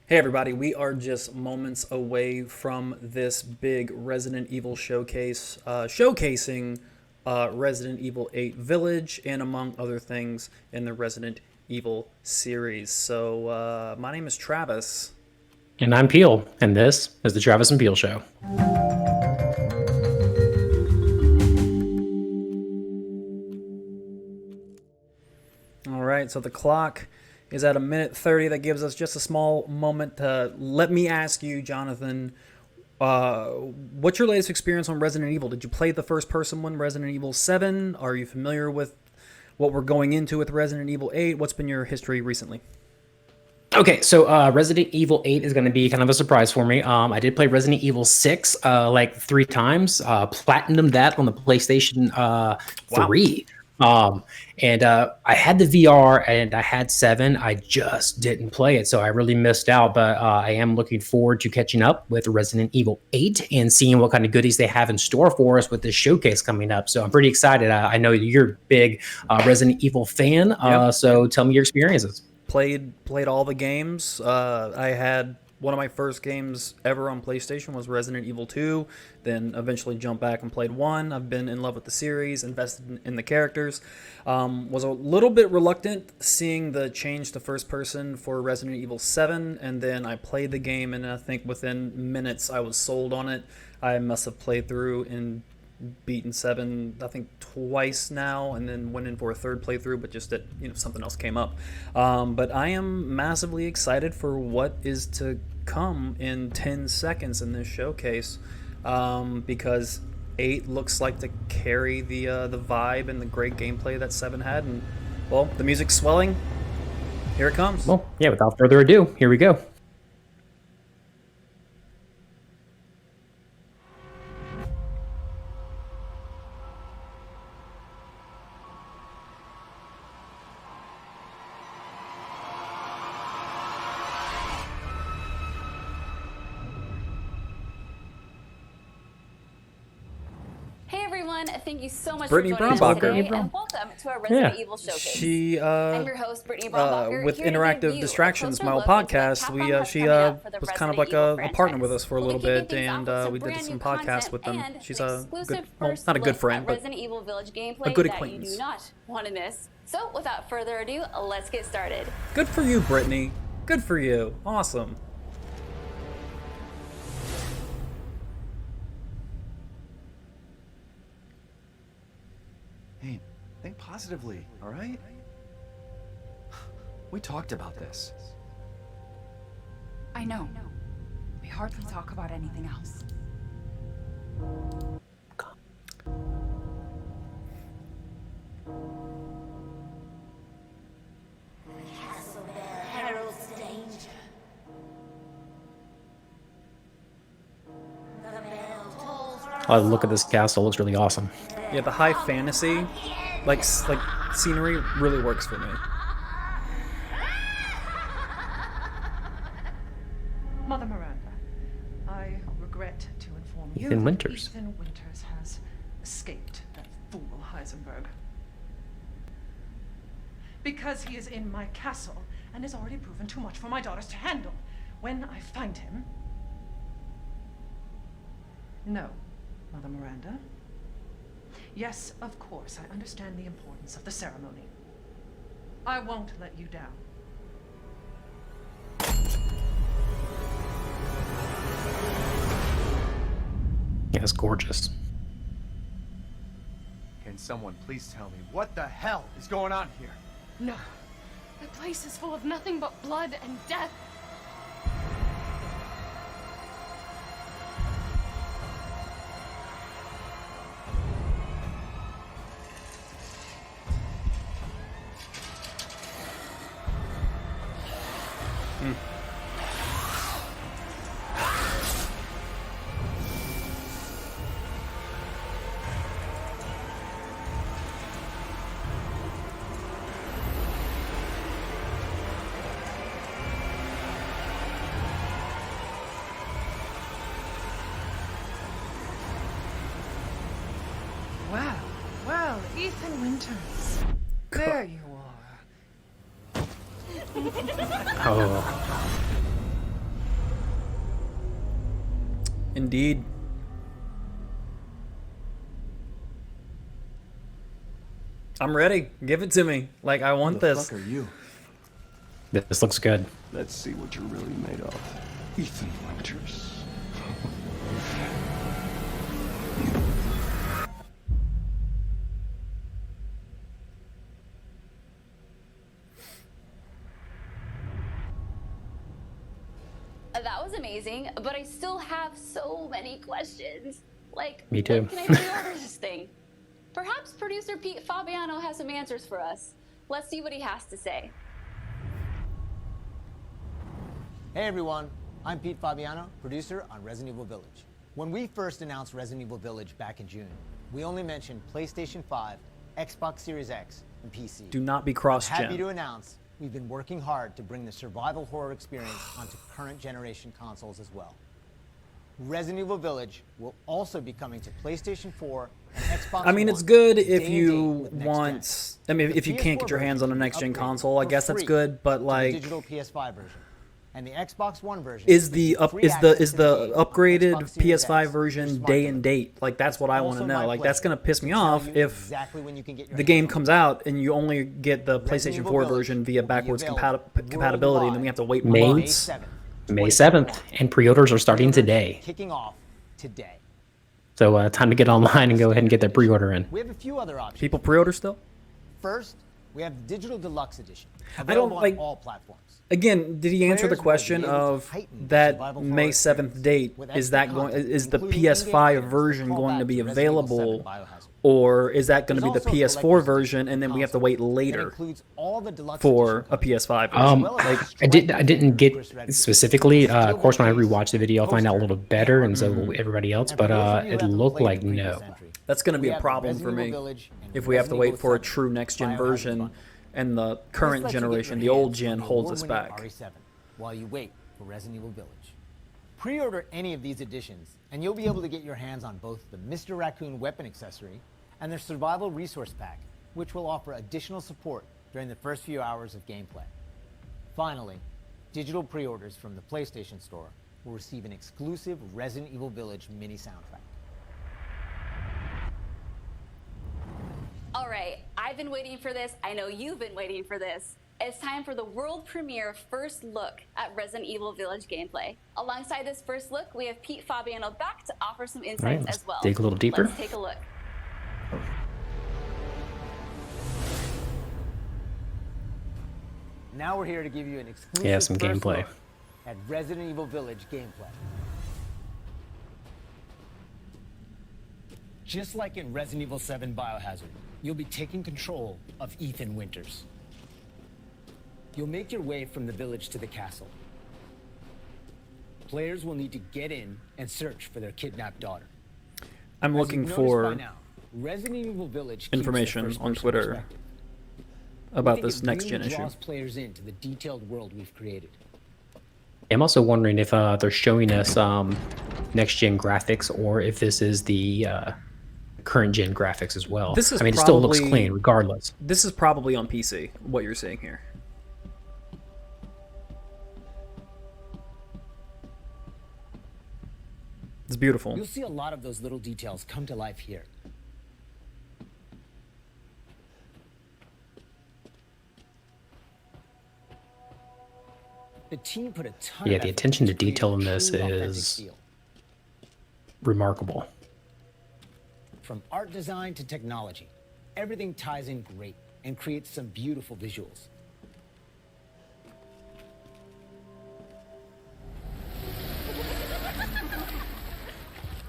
Hey everybody, we are just moments away from this big Resident Evil showcase, showcasing Resident Evil 8 Village and among other things in the Resident Evil series. So, my name is Travis. And I'm Peel, and this is the Travis and Peel Show. All right, so the clock is at a minute 30. That gives us just a small moment to let me ask you, Jonathan, what's your latest experience on Resident Evil? Did you play the first person one, Resident Evil 7? Are you familiar with what we're going into with Resident Evil 8? What's been your history recently? Okay, so Resident Evil 8 is going to be kind of a surprise for me. I did play Resident Evil 6 like 3 times, platinumed that on the PlayStation Wow. 3. And I had the VR and I had 7. I just didn't play it, so I really missed out. But I am looking forward to catching up with Resident Evil 8 and seeing what kind of goodies they have in store for us with this showcase coming up. So I'm pretty excited. I know you're a big Resident Evil fan, Yep. so tell me your experiences. Played all the games. I had one of my first games ever on PlayStation was Resident Evil 2. Then eventually jumped back and played 1. I've been in love with the series, invested in the characters. Was a little bit reluctant seeing the change to first person for Resident Evil 7, and then I played the game, and I think within minutes I was sold on it. I must have played through and beaten 7 I think twice now, and then went in for a third playthrough, but just that something else came up. But I am massively excited for what is to come in 10 seconds in this showcase, because 8 looks like to carry the vibe and the great gameplay that 7 had. And well, the music's swelling. Here it comes. Well, yeah, without further ado, here we go. Hey everyone, thank you so much Brittany for joining us Brombacher. today, and welcome to our Resident Evil Showcase. She I'm your host, Brittany Brombacher, with here to give Interactive you a Distractions, closer my old look into what podcast, Capcom has she coming up for the was kind of Resident like Evil a partner with franchise. us for a We'll little be kicking bit, things off and with some we did brand some new podcasts content with them. and She's an a exclusive good, well, first not a good look friend, at but Resident Evil Village gameplay a good that you acquaintance. do not want to miss. So without further ado, let's get started. Good for you, Brittany. Good for you. Awesome. Hey, think positively, all right? We talked about this. I know. We hardly talk about anything else. heralds danger. The bell tolls from Oh, the look of this castle looks really awesome. Yeah, the high fantasy, like scenery, really works for me. Mother Miranda, I regret to inform you Ethan that Winters. Ethan Winters has escaped that fool Heisenberg. Because he is in my castle and has already proven too much for my daughters to handle. When I find him... No, Mother Miranda. Yes, of course, I understand the importance of the ceremony. I won't let you down. Yeah, it's gorgeous. Can someone please tell me what the hell is going on here? No. The place is full of nothing but blood and death. Well, Ethan Winters. There you are. Oh, Indeed. I'm ready. Give it to me. Like, I want Who the this. fuck are you? This looks good. Let's see what you're really made of. Ethan Winters. That was amazing, but I still have so many questions. Like, Me too. when can I pre-order this thing? Perhaps producer Pete Fabiano has some answers for us. Let's see what he has to say. Hey everyone, I'm Pete Fabiano, producer on Resident Evil Village. When we first announced Resident Evil Village back in June, we only mentioned PlayStation 5, Xbox Series X, and PC. Do not be Happy cross-gen. to announce we've been working hard to bring the survival horror experience onto current generation consoles as well. Resident Evil Village will also be coming to PlayStation 4 and Xbox I mean, One it's good day if and you date with next want... gen. I mean, The if you can't get your PS4 hands on a version next-gen upgrades console, I for guess that's free good, but to the like... digital PS5 version. And the Xbox One version Is the free access to the game on upgraded Xbox Series PS5 X version for smart day and devices. date? Like, that's what I want to Also know. my Like, that's pleasure gonna piss me to tell off you if exactly when you can get your the hands game on comes it. out and you only get the Resident PlayStation Evil 4 Village version will via be backwards available compatibility, and then we have to wait May months. May 7th, and pre-orders are starting today. Kicking off today. So time to get online and go ahead and get that pre-order in. We have a few other options. People pre-order still? First, we have the Digital Deluxe Edition. don't Available like- on all platforms. Again, did he answer the Players will question be able to of heighten that survival May horror 7th experience date? with Is extra that going? content, Is the including in-game PS5 items that version call going back to be to Resident Evil 7 available, Biohazard. or is that going to be There's the also a PS4 collector's version, edition and then we have to console wait that later includes all the deluxe for edition a content, PS5 as version? well as Like the I didn't Chris get Redfield. specifically. Of course, when I Steelbook rewatch the video, I'll find out a little better, and so will everybody else. And But for those of you who it haven't looked played like the previous no. entry, That's going to be we a have the problem for Resident me Evil Village and if we have to Resident wait Evil for a 7 true next-gen Biohazard version, bundle. and the This current lets you get generation, your the old hands gen, on the holds us award-winning back. RE7 while you wait for Resident Evil Village. Pre-order any of these editions, and you'll be able to get your hands on both the Mr. Raccoon weapon accessory and their survival resource pack, which will offer additional support during the first few hours of gameplay. Finally, digital pre-orders from the PlayStation Store will receive an exclusive Resident Evil Village mini soundtrack. All right, I've been waiting for this. I know you've been waiting for this. It's time for the world premiere first look at Resident Evil Village gameplay. Alongside this first look, we have Pete Fabiano back to offer some insights let's as well. dig a little deeper. Let's take a look. Now we're here to give you an exclusive Yeah, some first gameplay. look at Resident Evil Village gameplay. Just like in Resident Evil 7 Biohazard, you'll be taking control of Ethan Winters. You'll make your way from the village to the castle. Players will need to get in and search for their kidnapped daughter. I'm As looking you've noticed by for now, Resident Evil Village keeps the information on first-person Twitter perspective. We about think this it next-gen really issue. draws players into the detailed world we've created. I'm also wondering if they're showing us next gen graphics, or if this is the current gen graphics as well. This is I mean, it still looks probably- clean regardless. This is probably on PC, what you're seeing here. It's beautiful. You'll see a lot of those little details come to life here. The team put a ton Yeah, of the effort attention to into creating detail in a this true authentic is feel. remarkable. From art design to technology, everything ties in great and creates some beautiful visuals.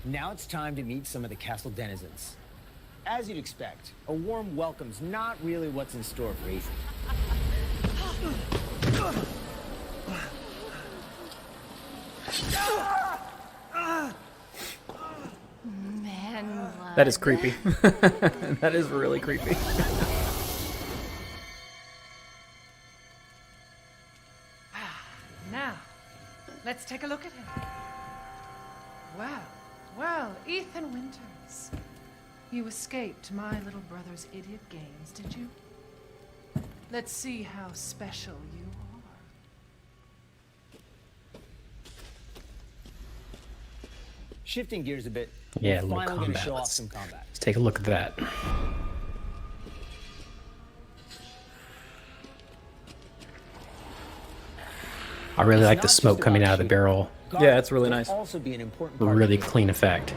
Now it's time to meet some of the castle denizens. As you'd expect, a warm welcome's not really what's in store for Ethan. Man, That is creepy. That is really creepy. Now, let's take a look at him. Well, well, Ethan Winters. You escaped my little brother's idiot games, did you? Let's see how special you are. Shifting gears a bit, Yeah, a we're little finally going to combat. show off Let's- some combat. Let's take a look at that. I really like the smoke coming out of the barrel. Yeah, it's really Will nice. Also be an important part of Really the game. clean effect.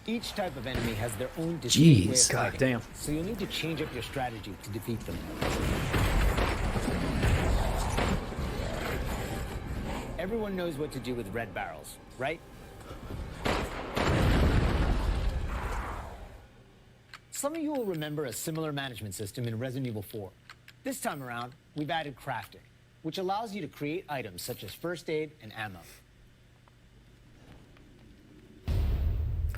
Each type of enemy has their own distinct way Jeez. of God fighting, damn. so you'll need to change up your strategy to defeat them. Everyone knows what to do with red barrels, right? Some of you will remember a similar management system in Resident Evil 4. This time around, we've added crafting, which allows you to create items such as first aid and ammo.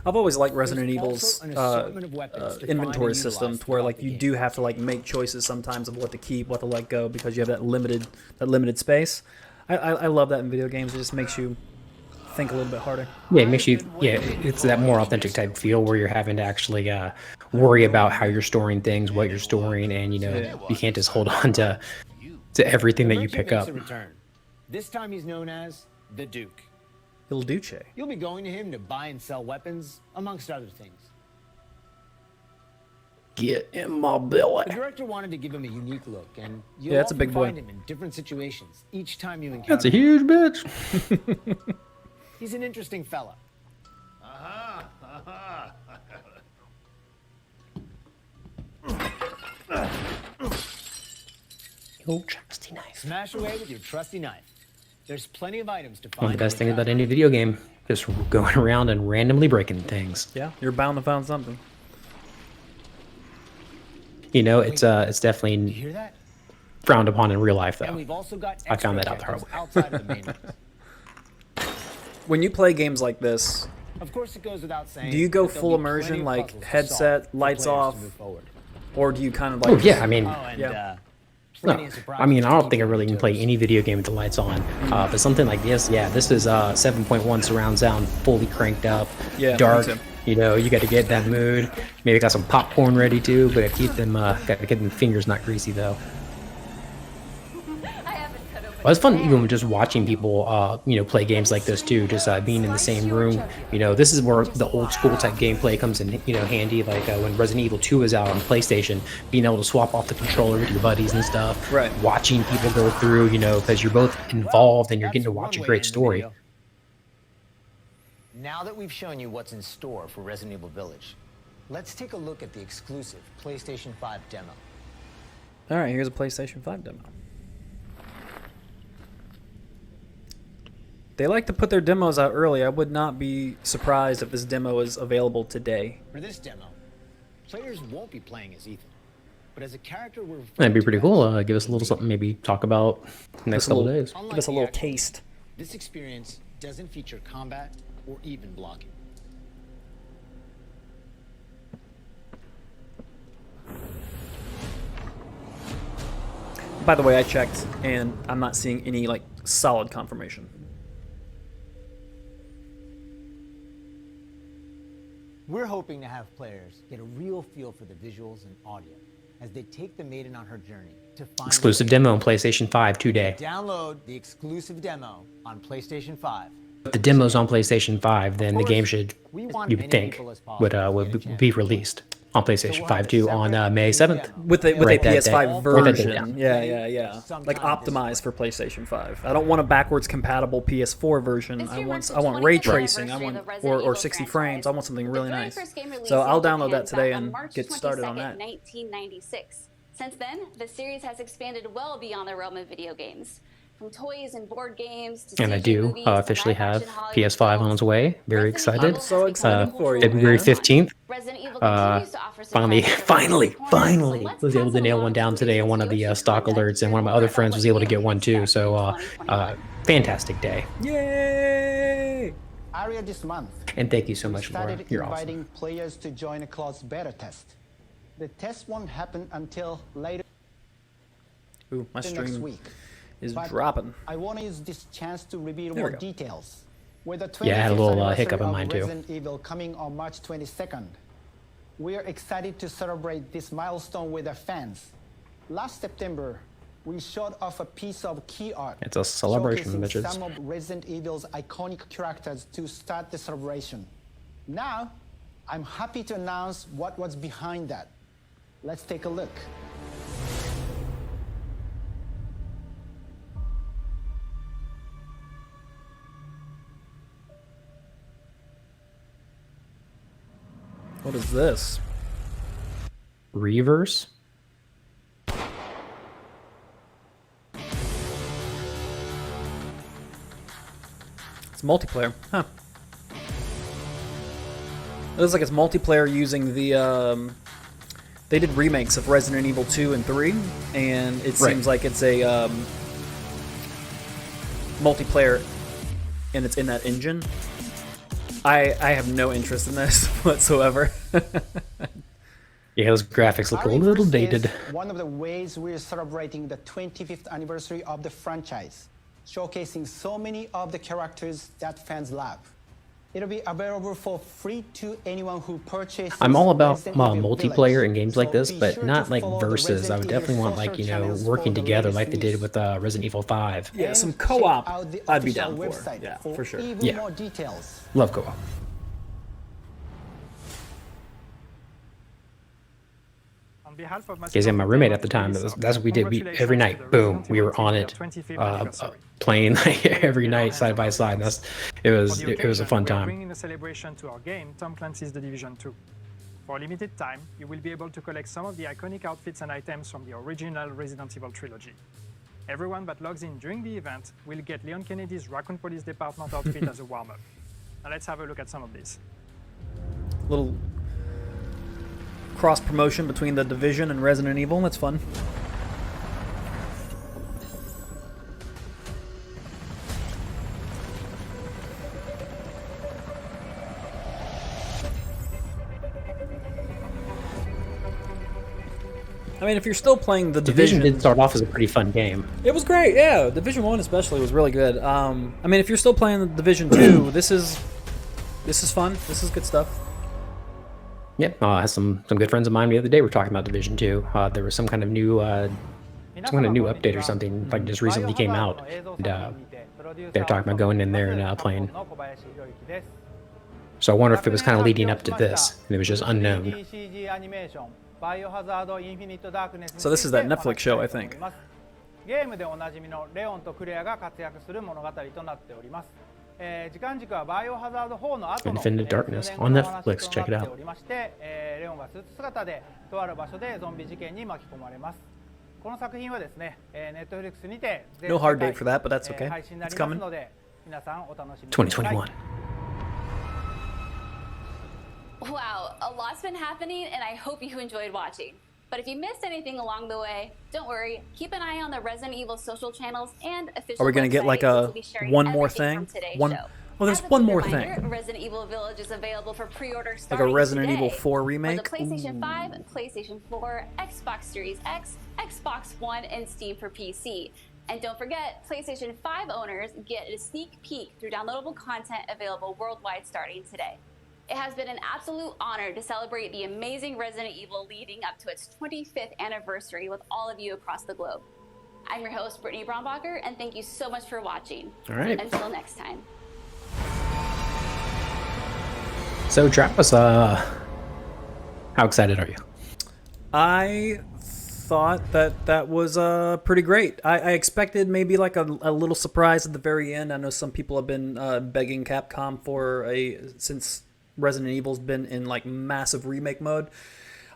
I've always liked Resident There's Evil's also an assortment of weapons to find inventory and system, utilize to where throughout like the you game. do have to like make choices sometimes of what to keep, what to let go, because you have that limited space. I love that in video games. It just makes you think a little bit harder. Yeah, it makes you, yeah, it's that more authentic type feel where you're having to actually worry about how you're storing things, what you're storing, and you know, you can't just hold on to everything that you Merchant pick makes up. a return. This time he's known as the Duke. Il Duce. You'll be going to him to buy and sell weapons, amongst other things. Get in my The belly. director wanted to give him a unique look, and you'll Yeah, it's a often big boy. find him in different situations each time you encounter That's a him. huge bitch. He's an interesting fella. Oh, trusty knife. Smash away with your trusty knife. There's plenty of items to find. One of the best in things your about any video game, just going around and randomly breaking things. Yeah, you're bound to find something. You know, it's definitely You hear that? frowned upon in real life, And though. we've also got I found extra that out the hard objectives way. outside of the main ones. When you play games like this, Of course, it goes without saying. do you go that there'll full be immersion, plenty of like puzzles to headset, solve for lights players off, to move forward. or do you kind of like? Oh yeah, I mean, Oh, and Yeah. plenty no, of I surprises mean, I to don't keep think I you really on can your play toes. any video game with the lights on. But something like this, yeah, this is 7.1 surround sound, fully cranked up, Yeah, me dark. too. You know, you got to get that mood. Maybe got some popcorn ready too, but keep them, got to get them fingers not greasy though. I haven't cut open Well, it's fun the even bag. just watching people, you know, play games like this too. Just being in the same room. You know, this is where the old school type gameplay comes in, you know, handy. Like when Resident Evil 2 was out on PlayStation, being able to swap off the controller with your buddies and stuff. Right. Watching people go through, you know, because you're both involved and you're getting to That's watch a one way great to end the story. video. Now that we've shown you what's in store for Resident Evil Village, let's take a look at the exclusive PlayStation 5 demo. All right, here's a PlayStation 5 demo. They like to put their demos out early. I would not be surprised if this demo is available today. For this demo, players won't be playing as Ethan, but as a character we're That'd be referring pretty to cool. as Give us a little something, maybe talk about next Just a couple little- days. Unlike Give us a the little actual taste. game, this experience doesn't feature combat or even blocking. By the way, I checked, and I'm not seeing any like solid confirmation. We're hoping to have players get a real feel for the visuals and audio as they take the maiden on her journey to find Exclusive demo on PlayStation 5 today. Download the exclusive demo on PlayStation 5. If the demo's on PlayStation 5, then the game should, We want you many would think, people as would possible to get a chance be to play. released on PlayStation we'll 5 have too a on separate May 7th. demo. With the Write that PS5 down. Write that version, down. yeah, like optimized for PlayStation 5. I don't want a backwards compatible PS4 version. This I year want marks the I want ray 25th tracing. I anniversary want of the Resident or Evil 60 franchise. frames. I want something The really very nice. first game released So I'll in download Japan that today back on and March get started on 22nd, that. 1996. Since then, the series has expanded well beyond the realm of video games. From toys and board games to And I CG do movies to officially have live-action Hollywood PS5 on films, its way. Very Resident excited. Evil I'm so has become a excited for you, cultural February man. 15th. Resident Evil continues to offer Finally, surprises around finally, the corner, finally so let's was able pass to it nail along one to down today on one of the Yoshi stock content alerts, and to one of my learn other about friends what was able to you get can one too. expect So, in 2021. fantastic day. Yay! Earlier this month, And thank you so we much, Laura. started You're inviting awesome. players to join a closed beta test. The test won't happen until later Ooh, my next stream week. is But dropping. I want to use this chance to reveal There we more go. details. With the Yeah, I had a 25th little, anniversary hiccup in of mine, too. Resident Evil coming on March 22nd, we are excited to celebrate this milestone with our fans Last September, we showed off a piece of key art. It's a celebration, showcasing bitches. some of Resident Evil's iconic characters to start the celebration. Now, I'm happy to announce what was behind that. Let's take a look. What is this? Reverse. It's multiplayer. Huh. It looks like it's multiplayer using the, they did remakes of Resident Evil 2 and 3, and it seems like it's a, multiplayer, and it's in that engine. I have no interest in this whatsoever. Yeah, those graphics look a little dated. One of the ways we're celebrating the 25th anniversary of the franchise, showcasing so many of the characters that fans love. It'll be available for free to anyone who purchases. I'm all about Resident Evil multiplayer Village. in games like So this, be but sure not to like follow the versus. I Resident would Evil definitely want social like, channels for working the together latest like they did news. with Resident Evil 5. Yeah, some And co-op, check out the I'd be official down for. website Yeah, for for sure. even Yeah. more details. Love co-op. Because my roommate at the time, that's what we did. Every night, boom, we were on it, playing like every night side by side. It was a fun time. Bringing a celebration to our game, Tom Clancy's The Division 2. For a limited time, you will be able to collect some of the iconic outfits and items from the original Resident Evil trilogy. Everyone that logs in during the event will get Leon Kennedy's Raccoon Police Department outfit as a warm-up. Now let's have a look at some of these. Little cross promotion between the Division and Resident Evil. That's fun. I mean, if you're still playing the Division did start off as a pretty fun game. It was great, yeah. Division 1 especially was really good. I mean, if you're still playing the Division 2, this is fun. This is good stuff. Yep, I had some good friends of mine the other day were talking about Division 2. There was some kind of new update or something like just recently came out, and they're talking about going in there and playing. So I wonder if it was kind of leading up to this, and it was just unknown. So this is that Netflix show, I think. ゲームでおなじみのレオンとクレアが活躍する物語となっております。時間軸はバイオハザード4の後の Infinite Darkness on Netflix. Check it out. レオンがスーツ姿でとある場所でゾンビ事件に巻き込まれます。この作品はですね、Netflix にて No hard date for that, but that's okay. 配信にな It's ります coming. ので皆さんお楽しみください。 2021. Wow, a lot's been happening, and I hope you enjoyed watching. But if you missed anything along the way, don't worry. Keep an eye on the Resident Evil social channels and official. Are we gonna get like a one more thing? Oh, there's one more thing. Resident Evil Village is available for pre-order Like starting a Resident today Evil 4 for remake. the PlayStation 5, PlayStation 4, Xbox Series X, Xbox One, and Steam for PC. And don't forget, PlayStation 5 owners get a sneak peek through downloadable content available worldwide starting today. It has been an absolute honor to celebrate the amazing Resident Evil leading up to its 25th anniversary with all of you across the globe. I'm your host, Brittany Brombacher, and thank you so much for watching. All right. Until next time. So Travis, how excited are you? I thought that was pretty great. I expected maybe like a little surprise at the very end. I know some people have been begging Capcom for since Resident Evil's been in like massive remake mode.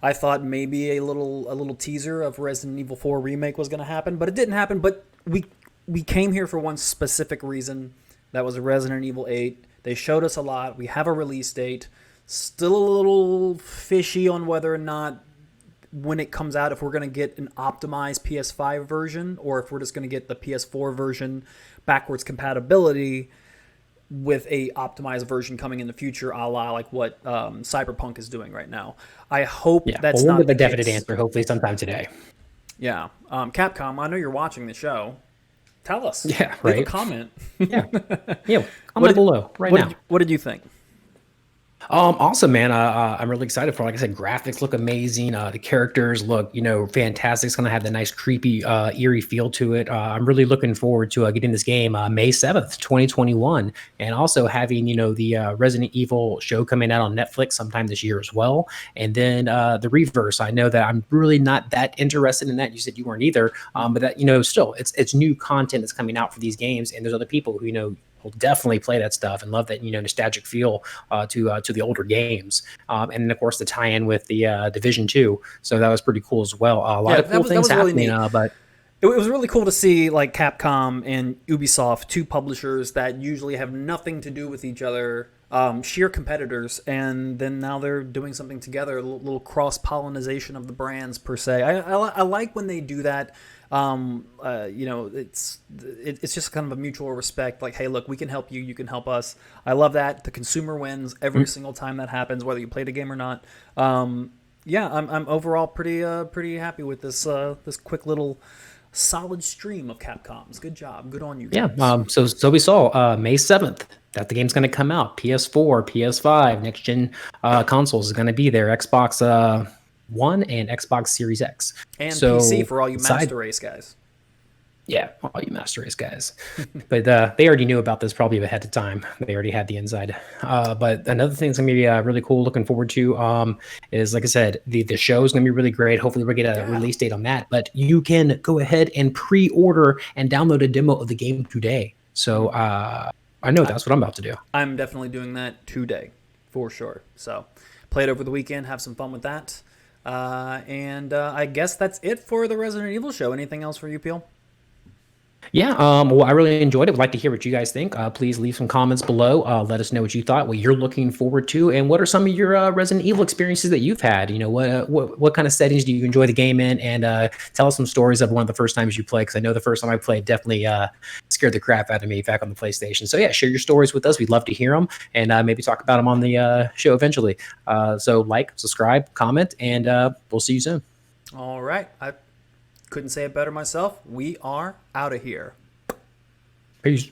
I thought maybe a little teaser of Resident Evil 4 remake was going to happen, but it didn't happen. But we came here for one specific reason. That was Resident Evil 8. They showed us a lot. We have a release date. Still a little fishy on whether or not when it comes out, if we're going to get an optimized PS5 version or if we're just going to get the PS4 version backwards compatibility with a optimized version coming in the future, a la like what Cyberpunk is doing right now. I hope that's we'll not get the the definite case. answer hopefully sometime today. Yeah. Capcom, I know you're watching the show. Tell us. Yeah, Leave right. a comment. Yeah, comment below right now. What did you think? Awesome, man. I'm really excited for it. Like I said, graphics look amazing. The characters look, fantastic. It's gonna have the nice, creepy, eerie feel to it. I'm really looking forward to getting this game May 7th, 2021, and also having the Resident Evil show coming out on Netflix sometime this year as well. And then the Reverse. I know that I'm really not that interested in that. You said you weren't either, but that still, it's new content that's coming out for these games, and there's other people who will definitely play that stuff and love that nostalgic feel to the older games, and then of course the tie-in with the Division 2. So that was pretty cool as well. A lot of cool things happening, really but it was really cool to see like Capcom and Ubisoft, two publishers that usually have nothing to do with each other, sheer competitors, and then now they're doing something together, a little cross-pollination of the brands per se. I like when they do that. It's just kind of a mutual respect. Like, hey, look, we can help you, you can help us. I love that. The consumer wins every single time that happens, whether you play the game or not. Yeah, I'm overall pretty happy with this quick little solid stream of Capcoms. Good job, good on you guys. Yeah. So we saw May 7th that the game's going to come out. PS4, PS5, next gen consoles is going to be there. Xbox One and Xbox Series X, and PC for all you Master Race guys. Yeah, all you Master Race guys. But they already knew about this probably ahead of time. They already had the inside. But another thing that's going to be really cool, looking forward to, is, like I said, the show is going to be really great. Hopefully we'll get a release date on that. But you can go ahead and pre-order and download a demo of the game today. So I know that's what I'm about to do. I'm definitely doing that today, for sure. So play it over the weekend, have some fun with that. And I guess that's it for the Resident Evil show. Anything else for you, Peel? Yeah, well, I really enjoyed it. Would like to hear what you guys think. Please leave some comments below. Let us know what you thought, what you're looking forward to, and what are some of your Resident Evil experiences that you've had. What kind of settings do you enjoy the game in? And tell us some stories of one of the first times you played, because I know the first time I played definitely scared the crap out of me back on the PlayStation. So yeah, share your stories with us. We'd love to hear them, and maybe talk about them on the show eventually. So like, subscribe, comment, and we'll see you soon. All right. I couldn't say it better myself. We are out of here. Peace.